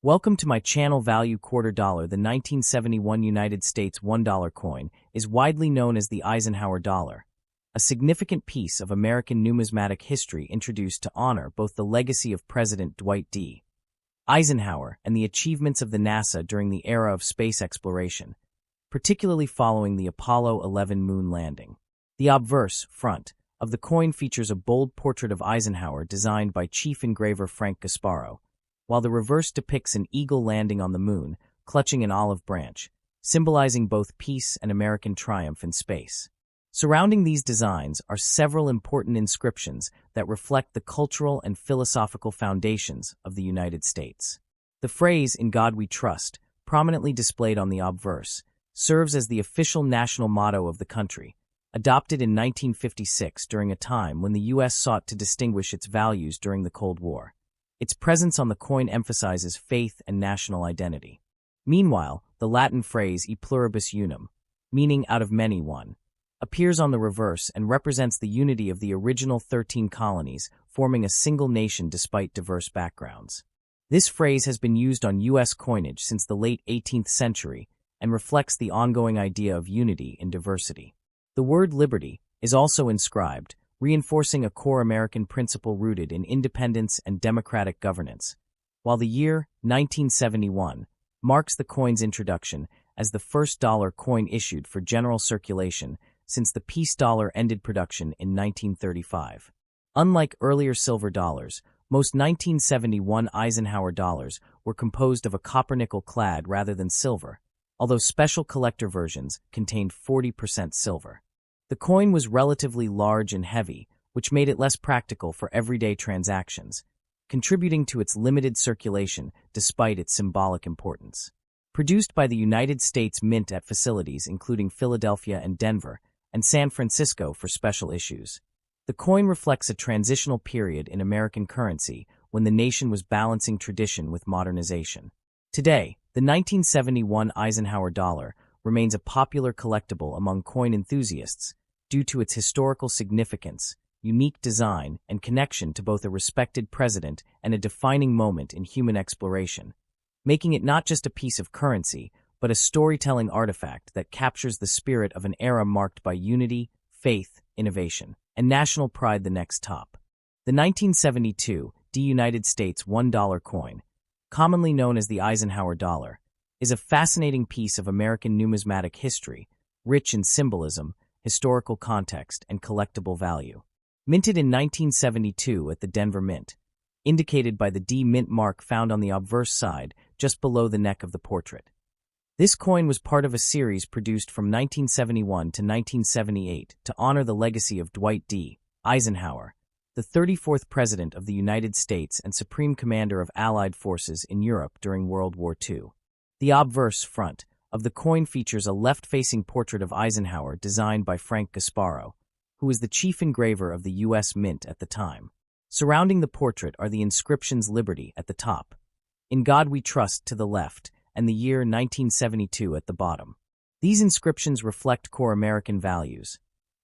Welcome to my channel. Value Quarter Dollar. The 1971 United States $1 coin is widely known as the Eisenhower dollar, a significant piece of American numismatic history introduced to honor both the legacy of President Dwight D. Eisenhower and the achievements of the NASA during the era of space exploration, particularly following the Apollo 11 moon landing. The obverse front of the coin features a bold portrait of Eisenhower designed by chief engraver Frank Gasparro, while the reverse depicts an eagle landing on the moon, clutching an olive branch, symbolizing both peace and American triumph in space. Surrounding these designs are several important inscriptions that reflect the cultural and philosophical foundations of the United States. The phrase, "In God We Trust," prominently displayed on the obverse, serves as the official national motto of the country, adopted in 1956 during a time when the U.S. sought to distinguish its values during the Cold War. Its presence on the coin emphasizes faith and national identity. Meanwhile, the Latin phrase "e pluribus unum," meaning "out of many one," appears on the reverse and represents the unity of the original 13 colonies, forming a single nation despite diverse backgrounds. This phrase has been used on U.S. coinage since the late 18th century and reflects the ongoing idea of unity in diversity. The word liberty is also inscribed, reinforcing a core American principle rooted in independence and democratic governance, while the year 1971 marks the coin's introduction as the first dollar coin issued for general circulation since the peace dollar ended production in 1935. Unlike earlier silver dollars, most 1971 Eisenhower dollars were composed of a copper-nickel clad rather than silver, although special collector versions contained 40% silver. The coin was relatively large and heavy, which made it less practical for everyday transactions, contributing to its limited circulation despite its symbolic importance. Produced by the United States Mint at facilities including Philadelphia and Denver, and San Francisco for special issues, the coin reflects a transitional period in American currency when the nation was balancing tradition with modernization. Today, the 1971 Eisenhower dollar remains a popular collectible among coin enthusiasts due to its historical significance, unique design, and connection to both a respected president and a defining moment in human exploration, making it not just a piece of currency, but a storytelling artifact that captures the spirit of an era marked by unity, faith, innovation, and national pride. The next top. The 1972 United States $1 coin, commonly known as the Eisenhower dollar, is a fascinating piece of American numismatic history, rich in symbolism, historical context, and collectible value. Minted in 1972 at the Denver Mint, indicated by the D Mint mark found on the obverse side just below the neck of the portrait. This coin was part of a series produced from 1971 to 1978 to honor the legacy of Dwight D. Eisenhower, the 34th President of the United States and Supreme Commander of Allied forces in Europe during World War II. The obverse front of the coin features a left-facing portrait of Eisenhower designed by Frank Gasparro, who was the chief engraver of the U.S. Mint at the time. Surrounding the portrait are the inscriptions "Liberty" at the top, "In God We Trust" to the left, and the year 1972 at the bottom. These inscriptions reflect core American values: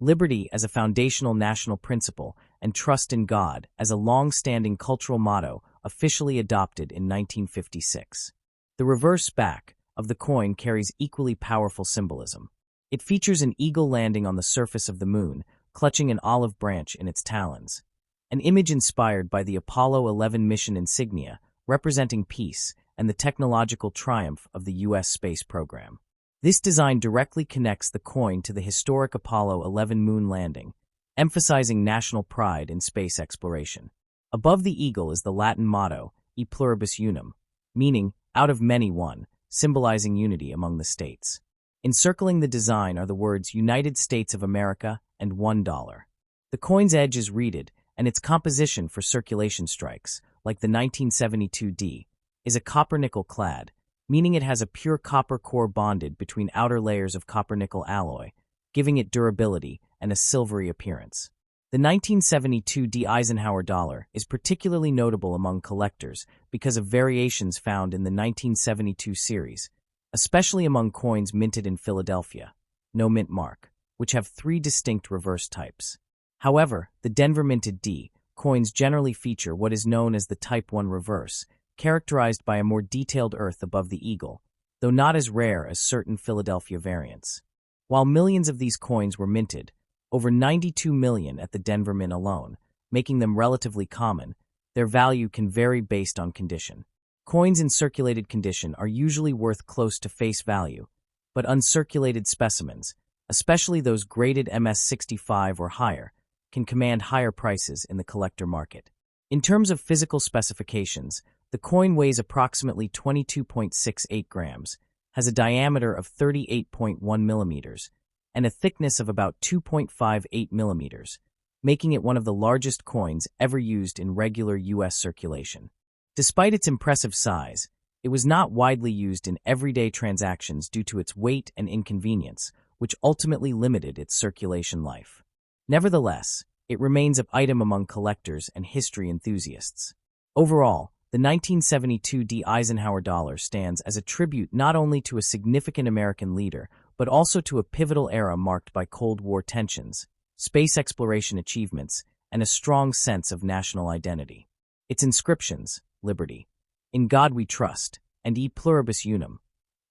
liberty as a foundational national principle, and trust in God as a long-standing cultural motto officially adopted in 1956. The reverse back of the coin carries equally powerful symbolism. It features an eagle landing on the surface of the moon, clutching an olive branch in its talons, an image inspired by the Apollo 11 mission insignia, representing peace and the technological triumph of the U.S. space program. This design directly connects the coin to the historic Apollo 11 moon landing, emphasizing national pride in space exploration. Above the eagle is the Latin motto, "E pluribus unum," meaning "out of many one," symbolizing unity among the states. Encircling the design are the words "United States of America" and $1. The coin's edge is reeded, and its composition for circulation strikes, like the 1972 D, is a copper-nickel clad, meaning it has a pure copper core bonded between outer layers of copper-nickel alloy, giving it durability and a silvery appearance. The 1972 D Eisenhower dollar is particularly notable among collectors because of variations found in the 1972 series, especially among coins minted in Philadelphia, no mint mark, which have 3 distinct reverse types. However, the Denver minted D coins generally feature what is known as the Type 1 reverse, characterized by a more detailed earth above the eagle, though not as rare as certain Philadelphia variants. While millions of these coins were minted, over 92 million at the Denver Mint alone, making them relatively common, their value can vary based on condition. Coins in circulated condition are usually worth close to face value, but uncirculated specimens, especially those graded MS-65 or higher, can command higher prices in the collector market. In terms of physical specifications, the coin weighs approximately 22.68 grams, has a diameter of 38.1 millimeters, and a thickness of about 2.58 millimeters, making it one of the largest coins ever used in regular U.S. circulation. Despite its impressive size, it was not widely used in everyday transactions due to its weight and inconvenience, which ultimately limited its circulation life. Nevertheless, it remains an item among collectors and history enthusiasts. Overall, the 1972 D. Eisenhower dollar stands as a tribute not only to a significant American leader, but also to a pivotal era marked by Cold War tensions, space exploration achievements, and a strong sense of national identity. Its inscriptions, Liberty, In God We Trust, and E Pluribus Unum,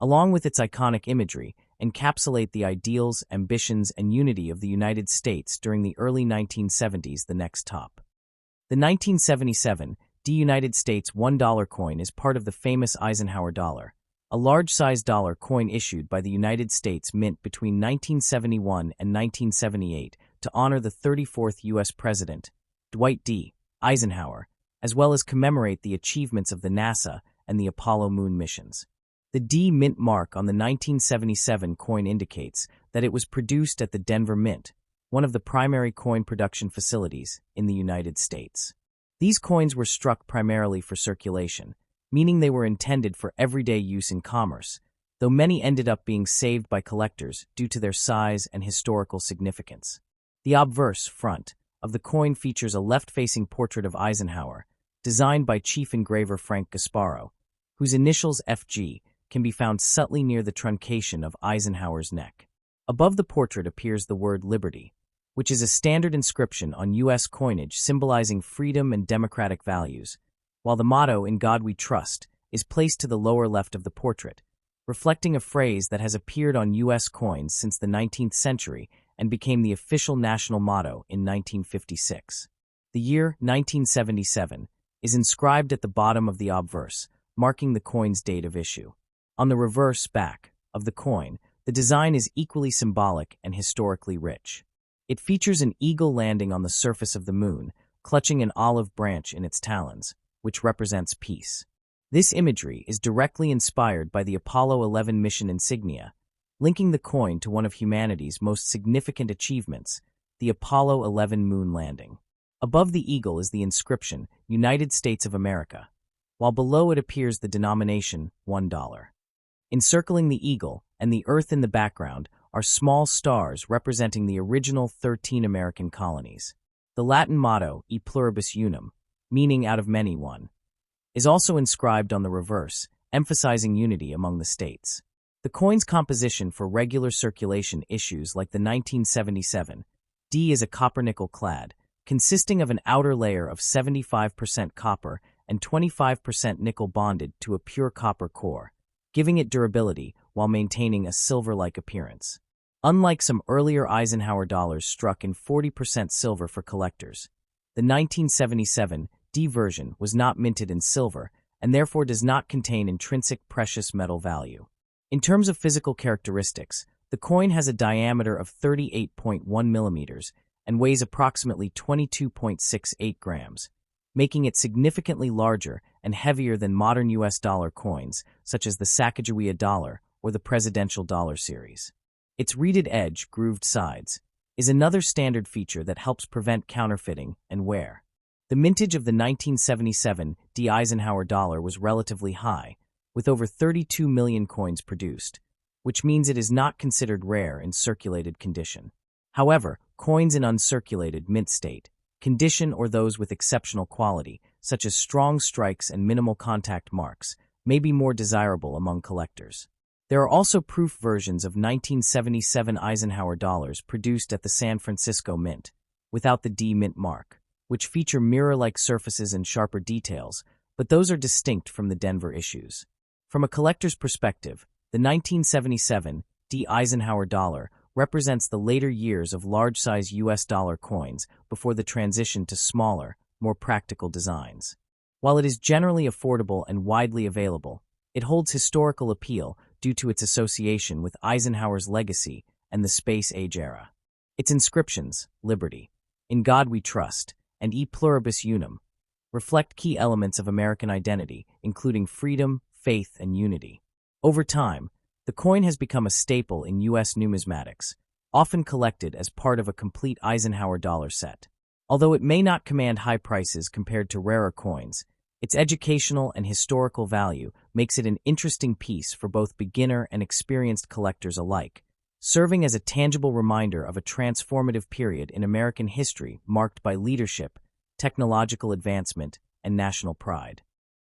along with its iconic imagery, encapsulate the ideals, ambitions, and unity of the United States during the early 1970s. The next top. The 1977 D United States $1 coin is part of the famous Eisenhower dollar, a large-sized dollar coin issued by the United States Mint between 1971 and 1978 to honor the 34th U.S. President, Dwight D. Eisenhower, as well as commemorate the achievements of the NASA and the Apollo moon missions. The D Mint mark on the 1977 coin indicates that it was produced at the Denver Mint, one of the primary coin production facilities in the United States. These coins were struck primarily for circulation, meaning they were intended for everyday use in commerce, though many ended up being saved by collectors due to their size and historical significance. The obverse front of the coin features a left-facing portrait of Eisenhower, designed by chief engraver Frank Gasparo, whose initials FG can be found subtly near the truncation of Eisenhower's neck. Above the portrait appears the word Liberty, which is a standard inscription on U.S. coinage symbolizing freedom and democratic values, while the motto In God We Trust is placed to the lower left of the portrait, reflecting a phrase that has appeared on U.S. coins since the 19th century and became the official national motto in 1956. The year 1977 is inscribed at the bottom of the obverse, marking the coin's date of issue. On the reverse back of the coin, the design is equally symbolic and historically rich. It features an eagle landing on the surface of the moon, clutching an olive branch in its talons, which represents peace. This imagery is directly inspired by the Apollo 11 mission insignia, linking the coin to one of humanity's most significant achievements, the Apollo 11 moon landing. Above the eagle is the inscription, United States of America, while below it appears the denomination, $1. Encircling the eagle and the earth in the background are small stars representing the original 13 American colonies. The Latin motto, E Pluribus Unum, meaning out of many one, is also inscribed on the reverse, emphasizing unity among the states. The coin's composition for regular circulation issues like the 1977 D is a copper-nickel clad, consisting of an outer layer of 75% copper and 25% nickel bonded to a pure copper core, giving it durability while maintaining a silver-like appearance. Unlike some earlier Eisenhower dollars struck in 40% silver for collectors, the 1977 D version was not minted in silver and therefore does not contain intrinsic precious metal value. In terms of physical characteristics, the coin has a diameter of 38.1 millimeters and weighs approximately 22.68 grams, making it significantly larger and heavier than modern U.S. dollar coins, such as the Sacagawea dollar or the Presidential Dollar series. Its reeded edge, grooved sides, is another standard feature that helps prevent counterfeiting and wear. The mintage of the 1977 D. Eisenhower dollar was relatively high, with over 32 million coins produced, which means it is not considered rare in circulated condition. However, coins in uncirculated mint state, condition or those with exceptional quality, such as strong strikes and minimal contact marks, may be more desirable among collectors. There are also proof versions of 1977 Eisenhower dollars produced at the San Francisco Mint, without the D Mint mark, which feature mirror-like surfaces and sharper details, but those are distinct from the Denver issues. From a collector's perspective, the 1977 D. Eisenhower dollar represents the later years of large-size U.S. dollar coins before the transition to smaller, more practical designs. While it is generally affordable and widely available, it holds historical appeal due to its association with Eisenhower's legacy and the space-age era. Its inscriptions, Liberty, In God We Trust, and E Pluribus Unum, reflect key elements of American identity, including freedom, faith, and unity. Over time, the coin has become a staple in U.S. numismatics, often collected as part of a complete Eisenhower dollar set. Although it may not command high prices compared to rarer coins, its educational and historical value makes it an interesting piece for both beginner and experienced collectors alike, serving as a tangible reminder of a transformative period in American history marked by leadership, technological advancement, and national pride.